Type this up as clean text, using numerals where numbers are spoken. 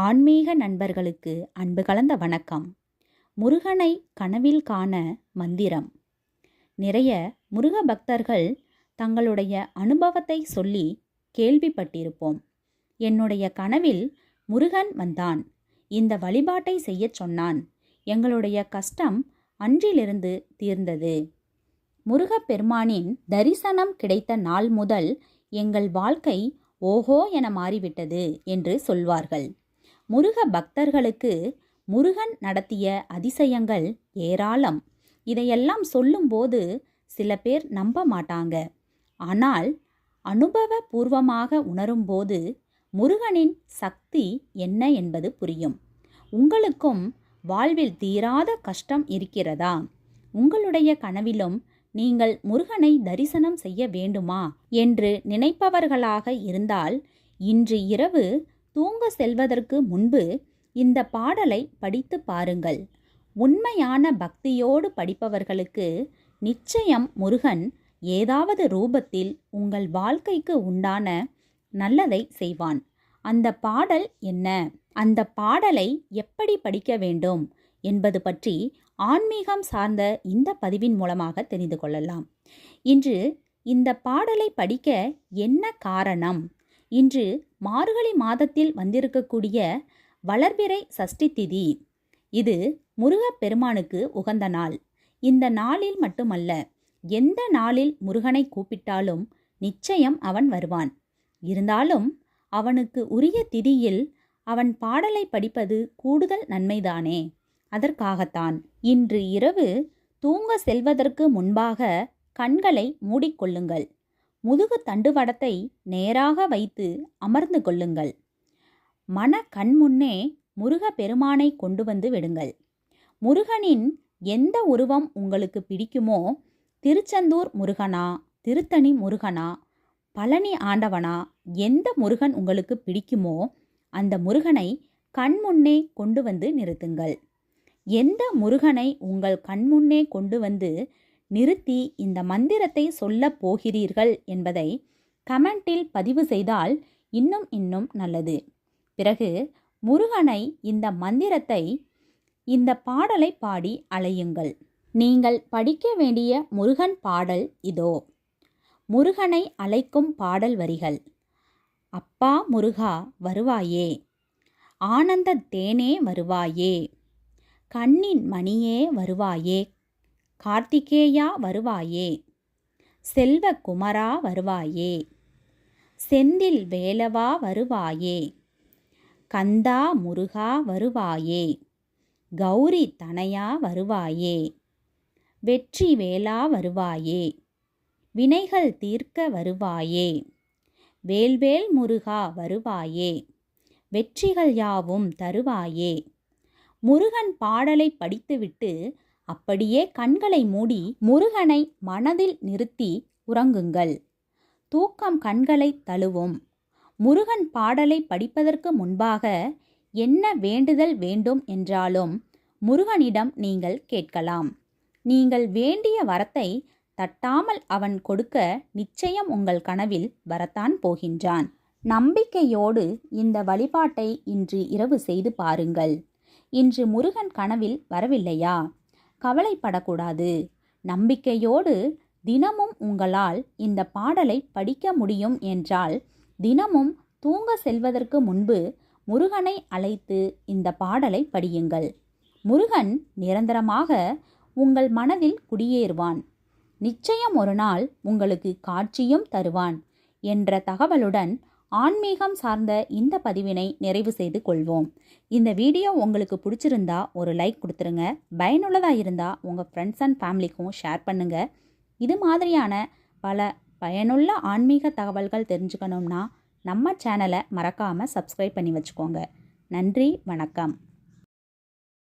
ஆன்மீக நண்பர்களுக்கு அன்பு கலந்த வணக்கம். முருகனை கனவில் காண மந்திரம். நிறைய முருக பக்தர்கள் தங்களுடைய அனுபவத்தை சொல்லி கேள்விப்பட்டிருப்போம். என்னுடைய கனவில் முருகன் வந்தான், இந்த வழிபாட்டை செய்யச் சொன்னான், எங்களுடைய கஷ்டம் அன்றிலிருந்து தீர்ந்தது. முருகப்பெருமானின் தரிசனம் கிடைத்த நாள் முதல் எங்கள் வாழ்க்கை ஓஹோ என மாறிவிட்டது என்று சொல்வார்கள். முருக பக்தர்களுக்கு முருகன் நடத்திய அதிசயங்கள் ஏராளம். இதையெல்லாம் சொல்லும்போது சில பேர் நம்ப மாட்டாங்க. ஆனால் அனுபவபூர்வமாக உணரும்போது முருகனின் சக்தி என்ன என்பது புரியும். உங்களுக்கும் வாழ்வில் தீராத கஷ்டம் இருக்கிறதா? உங்களுடைய கனவிலும் நீங்கள் முருகனை தரிசனம் செய்ய வேண்டுமா என்று நினைப்பவர்களாக இருந்தால் இன்று இரவு தூங்க செல்வதற்கு முன்பு இந்த பாடலை படித்து பாருங்கள். உண்மையான பக்தியோடு படிப்பவர்களுக்கு நிச்சயம் முருகன் ஏதாவது ரூபத்தில் உங்கள் வாழ்க்கைக்கு உண்டான நல்லதை செய்வான். அந்த பாடல் என்ன, அந்த பாடலை எப்படி படிக்க வேண்டும் என்பது பற்றி ஆன்மீகம் சார்ந்த இந்த பதிவின் மூலமாக தெரிந்து கொள்ளலாம். இன்று இந்த பாடலை படிக்க என்ன காரணம்? இன்று மார்கழி மாதத்தில் வந்திருக்கக்கூடிய வளர்பிறை சஷ்டி திதி. இது முருகப்பெருமானுக்கு உகந்த நாள். இந்த நாளில் மட்டுமல்ல, எந்த நாளில் முருகனை கூப்பிட்டாலும் நிச்சயம் அவன் வருவான். இருந்தாலும் அவனுக்கு உரிய திதியில் அவன் பாடலை படிப்பது கூடுதல் நன்மைதானே. அதற்காகத்தான் இன்று இரவு தூங்க செல்வதற்கு முன்பாக கண்களை மூடிக்கொள்ளுங்கள். முதுகு தண்டுவடத்தை நேராக வைத்து அமர்ந்து கொள்ளுங்கள். மன கண்முன்னே முருக பெருமானை கொண்டு வந்து விடுங்கள். முருகனின் எந்த உருவம் உங்களுக்கு பிடிக்குமோ, திருச்செந்தூர் முருகனா, திருத்தணி முருகனா, பழனி ஆண்டவனா, எந்த முருகன் உங்களுக்கு பிடிக்குமோ அந்த முருகனை கண்முன்னே கொண்டு வந்து நிறுத்துங்கள். எந்த முருகனை உங்கள் கண்முன்னே கொண்டு வந்து நிறுத்தி இந்த மந்திரத்தை சொல்ல போகிறீர்கள் என்பதை கமெண்டில் பதிவு செய்தால் இன்னும் நல்லது. பிறகு முருகனை இந்த மந்திரத்தை, இந்த பாடலை பாடி அழையுங்கள். நீங்கள் படிக்க வேண்டிய முருகன் பாடல் இதோ. முருகனை அழைக்கும் பாடல் வரிகள்: அப்பா முருகா வருவாயே, ஆனந்த தேனே வருவாயே, கண்ணின் மணியே வருவாயே, கார்த்திகேயா வருவாயே, செல்வ குமரா வருவாயே, செந்தில் வேலவா வருவாயே, கந்தா முருகா வருவாயே, கௌரி தனையா வருவாயே, வெற்றி வேலா வருவாயே, வினைகள் தீர்க்க வருவாயே, வேல்வேல் முருகா வருவாயே, வெற்றிகள் யாவும் தருவாயே. முருகன் பாடலை படித்துவிட்டு அப்படியே கண்களை மூடி முருகனை மனதில் நிறுத்தி உறங்குங்கள். தூக்கம் கண்களை தழுவும். முருகன் பாடலை படிப்பதற்கு முன்பாக என்ன வேண்டுதல் வேண்டும் என்றாலும் முருகனிடம் நீங்கள் கேட்கலாம். நீங்கள் வேண்டிய வரத்தை தட்டாமல் அவன் கொடுக்க நிச்சயம் உங்கள் கனவில் வரத்தான் போகின்றான். நம்பிக்கையோடு இந்த வழிபாட்டை இன்று இரவு செய்து பாருங்கள். இன்று முருகன் கனவில் வரவில்லையா? கவலைப்படக்கூடாது. நம்பிக்கையோடு தினமும் உங்களால் இந்த பாடலை படிக்க முடியும் என்றால் தினமும் தூங்க செல்வதற்கு முன்பு முருகனை அழைத்து இந்த பாடலை படியுங்கள். முருகன் நிரந்தரமாக உங்கள் மனதில் குடியேறுவான். நிச்சயம் ஒரு நாள் உங்களுக்கு காட்சியும் தருவான் என்ற தகவலுடன் ஆன்மீகம் சார்ந்த இந்த பதிவினை நிறைவு செய்து கொள்வோம். இந்த வீடியோ உங்களுக்கு பிடிச்சிருந்தா ஒரு லைக் கொடுத்துருங்க. பயனுள்ளதாக இருந்தால் உங்கள் ஃப்ரெண்ட்ஸ் அண்ட் ஃபேமிலிக்கும் ஷேர் பண்ணுங்கள். இது மாதிரியான பல பயனுள்ள ஆன்மீக தகவல்கள் தெரிஞ்சுக்கணும்னா நம்ம சேனலை மறக்காமல் சப்ஸ்கிரைப் பண்ணி வச்சுக்கோங்க. நன்றி, வணக்கம்.